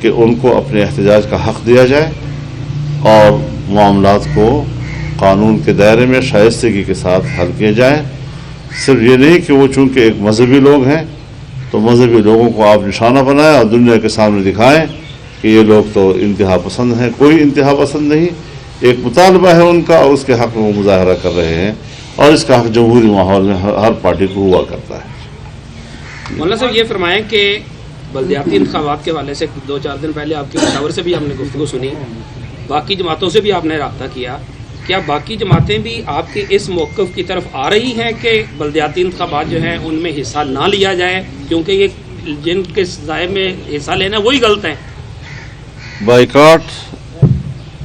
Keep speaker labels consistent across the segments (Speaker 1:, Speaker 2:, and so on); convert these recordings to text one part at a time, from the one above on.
Speaker 1: کہ ان کو اپنے احتجاج کا حق دیا جائے اور معاملات کو قانون کے دائرے میں شائستگی کے ساتھ حل کیے جائیں. صرف یہ نہیں کہ وہ چونکہ ایک مذہبی لوگ ہیں تو مذہبی لوگوں کو آپ نشانہ بنائیں اور دنیا کے سامنے دکھائیں کہ یہ لوگ تو انتہا پسند ہیں. کوئی انتہا پسند نہیں، ایک مطالبہ ہے ان کا اور اس کے حق میں وہ مظاہرہ کر رہے ہیں، اور اس کا حق جمہوری ماحول میں ہر پارٹی کو ہوا کرتا ہے.
Speaker 2: مولانا صاحب یہ فرمائیں کہ بلدیاتی انتخابات کے حوالے سے 2-4 دن پہلے آپ کے مشاور سے بھی ہم نے گفتگو سنی، باقی جماعتوں سے بھی آپ نے رابطہ کیا. کیا باقی جماعتیں بھی آپ کے اس موقف کی طرف آ رہی ہیں کہ بلدیاتی انتخابات جو ہیں ان میں حصہ نہ لیا جائے، کیونکہ یہ جن کے ضائع میں حصہ لینا وہی غلط ہیں؟
Speaker 1: بائیکاٹ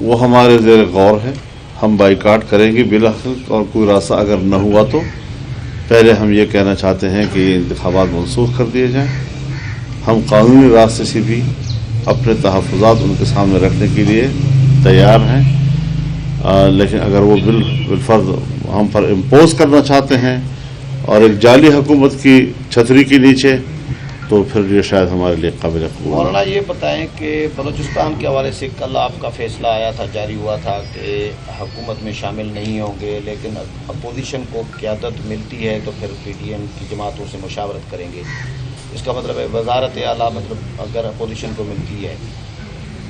Speaker 1: وہ ہمارے زیر غور ہے، ہم بائیکاٹ کریں گے بالآخر، اور کوئی راستہ اگر نہ ہوا تو پہلے ہم یہ کہنا چاہتے ہیں کہ یہ انتخابات منسوخ کر دیے جائیں. ہم قانونی راستے سے بھی اپنے تحفظات ان کے سامنے رکھنے کے لیے تیار ہیں، لیکن اگر وہ بالفرض ہم پر امپوز کرنا چاہتے ہیں اور ایک جعلی حکومت کی چھتری کے نیچے، تو پھر یہ شاید ہمارے لیے قابل قبول.
Speaker 3: مولانا یہ بتائیں کہ بلوچستان کے حوالے سے کل آپ کا فیصلہ آیا تھا، جاری ہوا تھا کہ حکومت میں شامل نہیں ہوں گے، لیکن اپوزیشن کو قیادت ملتی ہے تو پھر PDM کی جماعتوں سے مشاورت کریں گے. اس کا مطلب ہے وزارت اعلیٰ، مطلب اگر اپوزیشن کو ملتی ہے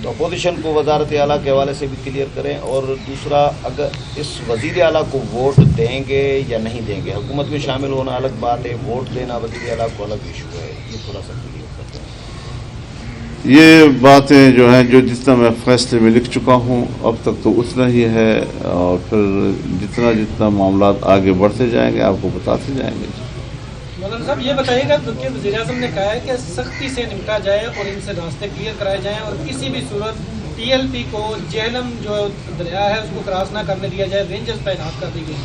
Speaker 3: تو اپوزیشن کو وزارت اعلیٰ کے حوالے سے بھی کلیئر کریں. اور دوسرا، اگر اس وزیر اعلیٰ کو ووٹ دیں گے یا نہیں دیں گے، حکومت میں شامل ہونا الگ بات ہے، ووٹ دینا وزیر اعلیٰ کو الگ ایشو ہے، یہ تھوڑا سا کلیئر کرتے ہیں.
Speaker 1: یہ باتیں جو ہیں، جو جتنا میں فیصلے میں لکھ چکا ہوں اب تک تو اتنا ہی ہے، اور پھر جتنا معاملات آگے بڑھتے جائیں گے آپ کو بتاتے جائیں گے.
Speaker 4: مولانا صاحب یہ بتائیے گا کہ وزیر اعظم نے کہا ہے کہ سختی سے نمٹا جائے اور ان سے راستے کلیئر کرائے جائیں، اور کسی بھی صورت TLP کو جہلم جو دریا ہے اس کو کراس نہ کرنے دیا جائے، رینجرز تعینات کر دی گئی.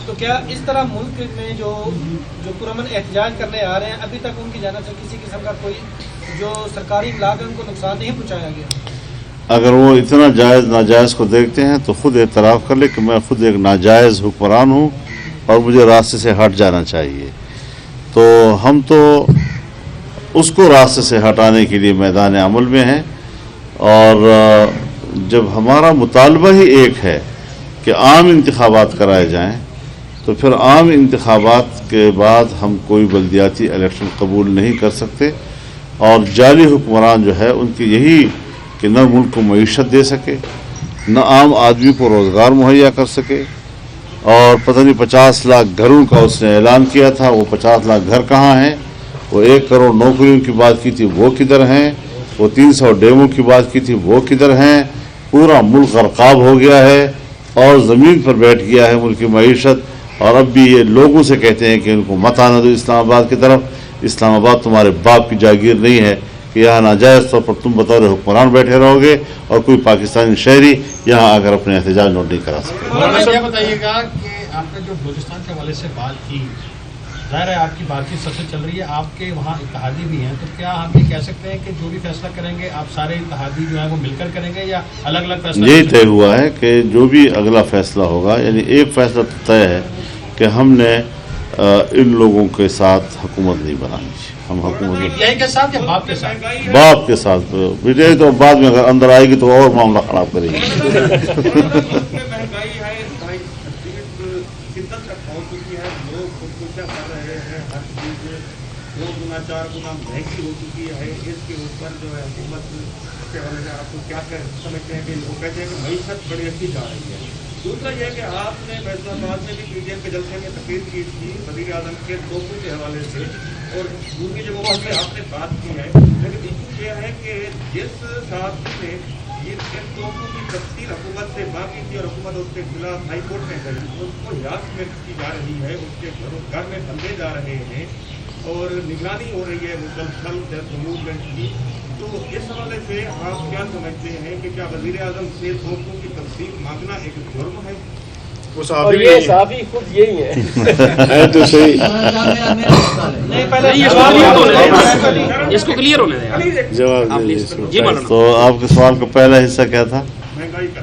Speaker 4: تو کیا اس طرح ملک میں جو پرامن احتجاج کرنے آ رہے ہیں، ابھی تک ان کی جانب سے کسی قسم کا کوئی جو سرکاری املاک ہے ان کو نقصان نہیں پہنچایا گیا؟
Speaker 1: اگر وہ اتنا جائز ناجائز کو دیکھتے ہیں تو خود اعتراف کر لے کہ میں خود ایک ناجائز حکمران ہوں اور مجھے راستے سے ہٹ جانا چاہیے. تو ہم تو اس کو راستے سے ہٹانے کے لیے میدان عمل میں ہیں، اور جب ہمارا مطالبہ ہی ایک ہے کہ عام انتخابات کرائے جائیں تو پھر عام انتخابات کے بعد ہم کوئی بلدیاتی الیکشن قبول نہیں کر سکتے. اور جعلی حکمران جو ہے ان کی یہی کہ نہ ملک کو معیشت دے سکے، نہ عام آدمی کو روزگار مہیا کر سکے، اور پتہ نہیں 50 لاکھ گھروں کا اس نے اعلان کیا تھا. وہ 50 لاکھ گھر کہاں ہیں؟ وہ 1 کروڑ نوکریوں کی بات کی تھی، وہ کدھر ہیں؟ وہ 300 ڈیموں کی بات کی تھی، وہ کدھر ہیں؟ پورا ملک غرقاب ہو گیا ہے اور زمین پر بیٹھ گیا ہے ملک کی معیشت. اور اب بھی یہ لوگوں سے کہتے ہیں کہ ان کو مت آنے دو اسلام آباد کی طرف. اسلام آباد تمہارے باپ کی جاگیر نہیں ہے کہ یہاں ناجائز طور پر تم بطور حکمران بیٹھے رہو گے اور کوئی پاکستانی شہری یہاں آ کر اپنے احتجاج نوٹ نہیں کرا سکتے.
Speaker 5: یہ بتائیے گا کہ آپ نے جو بلوچستان کے حوالے سے بات کی، ظاہر ہے آپ کی بات چیت سب سے چل رہی ہے، آپ کے وہاں اتحادی بھی ہیں، تو کیا ہم یہ کہہ سکتے ہیں کہ جو بھی فیصلہ کریں گے آپ سارے اتحادی جو ہیں وہ مل کر کریں گے یا الگ الگ فیصلہ؟
Speaker 1: یہی طے ہوا ہے کہ جو بھی اگلا فیصلہ ہوگا، یعنی ایک فیصلہ تو طے ہے کہ ہم نے ان لوگوں کے ساتھ حکومت نہیں بنانی. ہم حکومت
Speaker 5: کے ساتھ یا باپ کے ساتھ؟
Speaker 1: باپ کے ساتھ. بیٹے تو بعد میں اگر اندر آئے گی تو اور معاملہ خراب کرے گی.
Speaker 6: دوسرا یہ کہ آپ نے فیصلہ آباد میں بھی PDM کے جلسے میں تقریر کی تھی وزیر اعظم کے توپوں کے حوالے سے، اور دوسری جگہوں سے آپ نے بات کی ہے، لیکن ایشو یہ ہے کہ جس صحافی نے ان توپوں کی تفصیل حکومت سے باقی تھی اور حکومت اس کے خلاف ہائی کورٹ میں گئی، اس کو یاس میں کی جا رہی ہے، اس کے گھر میں بندے جا رہے ہیں اور نگرانی ہو رہی ہے مسلسل موومنٹ کی. تو اس حوالے سے آپ کیا سمجھتے ہیں کہ کیا وزیر اعظم سے توپوں کی تفصیل مانگنا ایک جرم ہے؟
Speaker 4: اور یہ صحافی خود یہی ہے
Speaker 1: تو صحیح.
Speaker 2: اس کو کلیئر ہونے دیں.
Speaker 1: جواب
Speaker 2: جی مولانا.
Speaker 1: تو آپ کے سوال کا پہلا حصہ کیا تھا؟
Speaker 6: مہنگائی کا.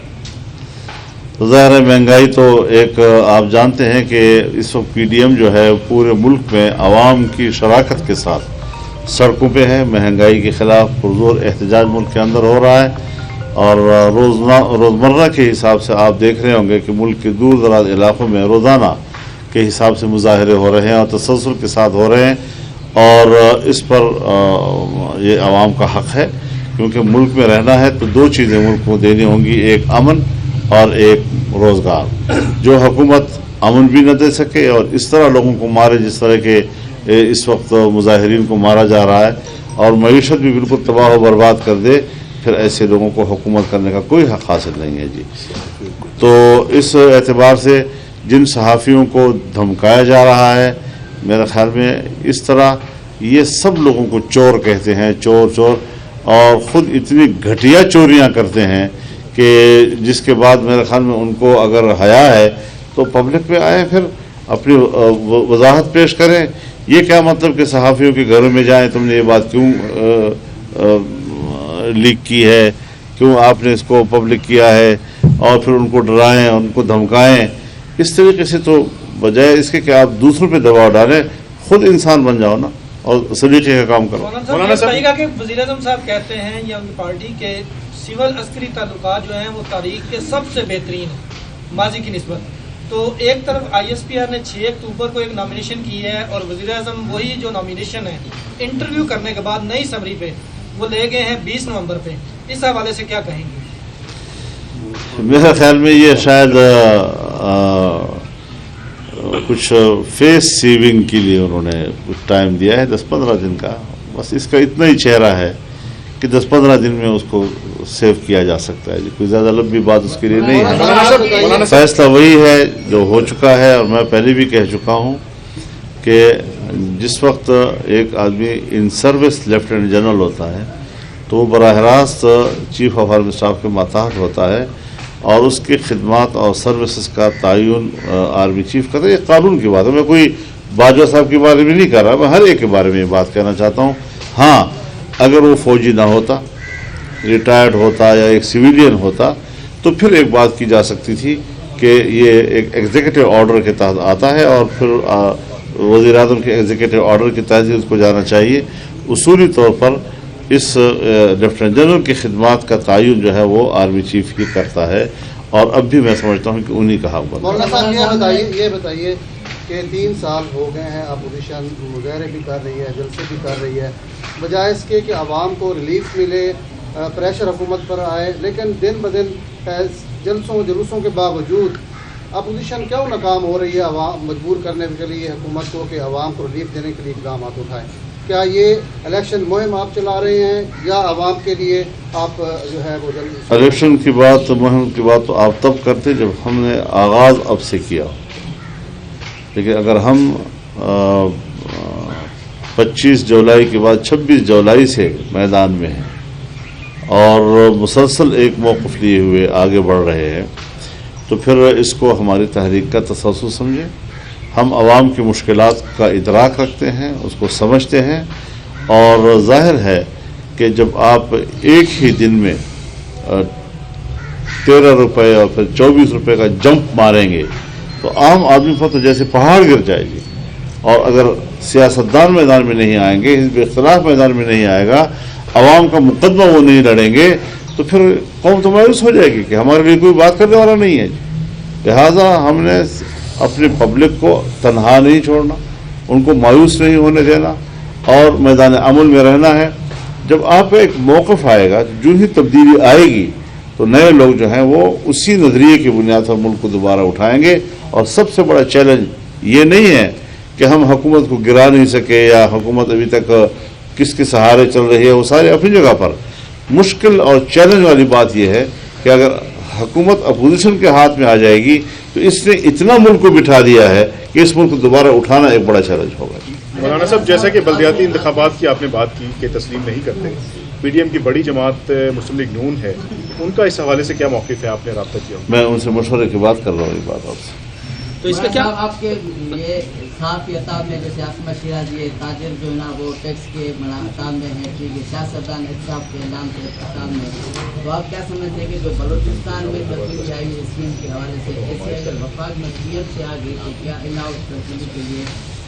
Speaker 1: ظاہر ہے مہنگائی تو ایک آپ جانتے ہیں کہ اس وقت PDM جو ہے پورے ملک میں عوام کی شراکت کے ساتھ سڑکوں پہ ہے. مہنگائی کے خلاف پرزور احتجاج ملک کے اندر ہو رہا ہے, اور روزمرہ کے حساب سے آپ دیکھ رہے ہوں گے کہ ملک کے دور دراز علاقوں میں روزانہ کے حساب سے مظاہرے ہو رہے ہیں اور تسلسل کے ساتھ ہو رہے ہیں, اور اس پر یہ عوام کا حق ہے, کیونکہ ملک میں رہنا ہے تو دو چیزیں ملک کو دینی ہوں گی, ایک امن اور ایک روزگار. جو حکومت امن بھی نہ دے سکے اور اس طرح لوگوں کو مارے جس طرح کے اس وقت مظاہرین کو مارا جا رہا ہے, اور معیشت بھی بالکل تباہ و برباد کر دے, پھر ایسے لوگوں کو حکومت کرنے کا کوئی حق حاصل نہیں ہے جی. تو اس اعتبار سے جن صحافیوں کو دھمکایا جا رہا ہے, میرے خیال میں اس طرح یہ سب لوگوں کو چور کہتے ہیں, چور, اور خود اتنی گھٹیا چوریاں کرتے ہیں کہ جس کے بعد میرے خیال میں ان کو اگر حیا ہے تو پبلک میں آئیں, پھر اپنی وضاحت پیش کریں. یہ کیا مطلب کہ صحافیوں کے گھروں میں جائیں, تم نے یہ بات کیوں لیک کی ہے, کیوں آپ نے اس کو پبلک کیا ہے, اور پھر ان کو ڈرائیں, ان کو دھمکائیں. اس طریقے سے تو بجائے اس کے کہ آپ دوسروں پہ دباؤ ڈالیں, خود انسان بن جاؤ نا اور سلیقے کا کام کرو.
Speaker 4: مولانا صاحب کہ وزیر اعظم صاحب کہتے ہیں یا ان کی پارٹی کے سول عسکری تعلقات جو ہیں وہ تاریخ کے سب سے بہترین ہیں ماضی کی نسبت. تو ایک طرف ISPR نے 6 اکتوبر کو ایک نامینیشن کی ہے, اور وزیر اعظم وہی جو نامینیشن ہے انٹرویو کرنے کے بعد نئی سمری پہ وہ لے گئے ہیں 20 نومبر پہ. اس حوالے سے کیا کہیں گے؟
Speaker 1: میرے خیال میں یہ شاید کچھ فیس سیونگ کے لیے انہوں نے کچھ ٹائم دیا ہے 10-15 دن کا, بس اس کا اتنا ہی چہرہ ہے کہ 10-15 دن میں اس کو سیو کیا جا سکتا ہے. کوئی زیادہ لمبی بات اس کے لیے نہیں ہے. فیصلہ وہی ہے جو ہو چکا ہے, اور میں پہلے بھی کہہ چکا ہوں کہ جس وقت ایک آدمی ان سروس لیفٹیننٹ جنرل ہوتا ہے تو وہ براہ راست چیف آف آرمی اسٹاف کے ماتحت ہوتا ہے, اور اس کی خدمات اور سروسز کا تعین آرمی چیف کرتا ہے. یہ قانون کی بات ہے, میں کوئی باجوہ صاحب کے بارے میں نہیں کر رہا, میں ہر ایک کے بارے میں یہ بات کہنا چاہتا ہوں. ہاں, اگر وہ فوجی نہ ہوتا, ریٹائرڈ ہوتا یا ایک سویلین ہوتا تو پھر ایک بات کی جا سکتی تھی کہ یہ ایک ایگزیکٹو آرڈر کے تحت آتا ہے, اور پھر وزیر اعظم کے ایگزیکٹو آرڈر کے تحت اس کو جانا چاہیے. اصولی طور پر اس لیفٹیننٹ جنرل کی خدمات کا تعین جو ہے وہ آرمی چیف ہی کرتا ہے, اور اب بھی میں سمجھتا ہوں کہ انہی کا حق بنتا ہے.
Speaker 7: مولانا صاحب یہ بتائیے کہ 3 سال ہو گئے ہیں, اپوزیشن مظاہرے بھی کر رہی ہے, جلسے بھی کر رہی ہے, بجائے اس کے کہ عوام کو ریلیف ملے, پریشر حکومت پر آئے, لیکن دن بدن جلسوں جلوسوں کے باوجود اپوزیشن کیوں ناکام ہو رہی ہے عوام مجبور کرنے کے لیے حکومت کو کہ عوام کو ریلیف دینے کے لیے اقدامات اٹھائیں؟ کیا یہ الیکشن مہم آپ چلا رہے ہیں یا عوام کے لیے آپ جو ہے وہ
Speaker 1: الیکشن کی بات, مہم کی بات تو آپ تب کرتے جب ہم نے آغاز اب سے کیا, لیکن اگر ہم 25 جولائی کے بعد 26 جولائی سے میدان میں ہیں اور مسلسل ایک موقف لیے ہوئے آگے بڑھ رہے ہیں, تو پھر اس کو ہماری تحریک کا تسلسل سمجھیں. ہم عوام کی مشکلات کا ادراک رکھتے ہیں, اس کو سمجھتے ہیں, اور ظاہر ہے کہ جب آپ ایک ہی دن میں 13 روپے اور پھر 24 روپے کا جمپ ماریں گے تو عام آدمی پر تو جیسے پہاڑ گر جائے گی. اور اگر سیاستدان میدان میں نہیں آئیں گے, حزب اختلاف میدان میں نہیں آئے گا, عوام کا مقدمہ وہ نہیں لڑیں گے, تو پھر قوم تو مایوس ہو جائے گی کہ ہمارے لیے کوئی بات کرنے والا نہیں ہے. لہٰذا ہم نے اپنے پبلک کو تنہا نہیں چھوڑنا, ان کو مایوس نہیں ہونے دینا, اور میدان عمل میں رہنا ہے. جب آپ ایک موقف آئے گا, جو ہی تبدیلی آئے گی تو نئے لوگ جو ہیں وہ اسی نظریے کی بنیاد پر ملک کو دوبارہ اٹھائیں گے. اور سب سے بڑا چیلنج یہ نہیں ہے کہ ہم حکومت کو گرا نہیں سکے یا حکومت ابھی تک کس کے سہارے چل رہی ہے, وہ سارے اپنی جگہ پر. مشکل اور چیلنج والی بات یہ ہے کہ اگر حکومت اپوزیشن کے ہاتھ میں آ جائے گی تو اس نے اتنا ملک کو بٹھا دیا ہے کہ اس ملک کو دوبارہ اٹھانا ایک بڑا چیلنج ہوگا.
Speaker 8: مولانا صاحب, جیسا کہ بلدیاتی انتخابات کی آپ نے بات کی کہ تسلیم نہیں کرتے, PDM کی بڑی جماعت مسلم لیگ نون ہے, ان کا اس حوالے سے کیا موقف ہے؟ آپ نے رابطہ کیا؟
Speaker 1: میں ان سے مشورے کی بات کر رہا ہوں. یہ بات آپ سے
Speaker 2: تو اس کا کیا
Speaker 9: آپ کے یہ صحافی اطاب میں جیسے عاصمہ شیراز یہ تاجر جو ہے نا وہ ٹیکس کے اطاب میں ہے, ٹھیک ہے, سیاستدان احتساب کے اعلان کے اطاب میں, تو آپ کیا سمجھتے ہیں کہ جو بلوچستان میں تبدیلی آئی اسکیم کے حوالے سے ایسے اگر وفاق میں PM سے آ گئی تو کیا ان آؤٹ تبدیلی کے لیے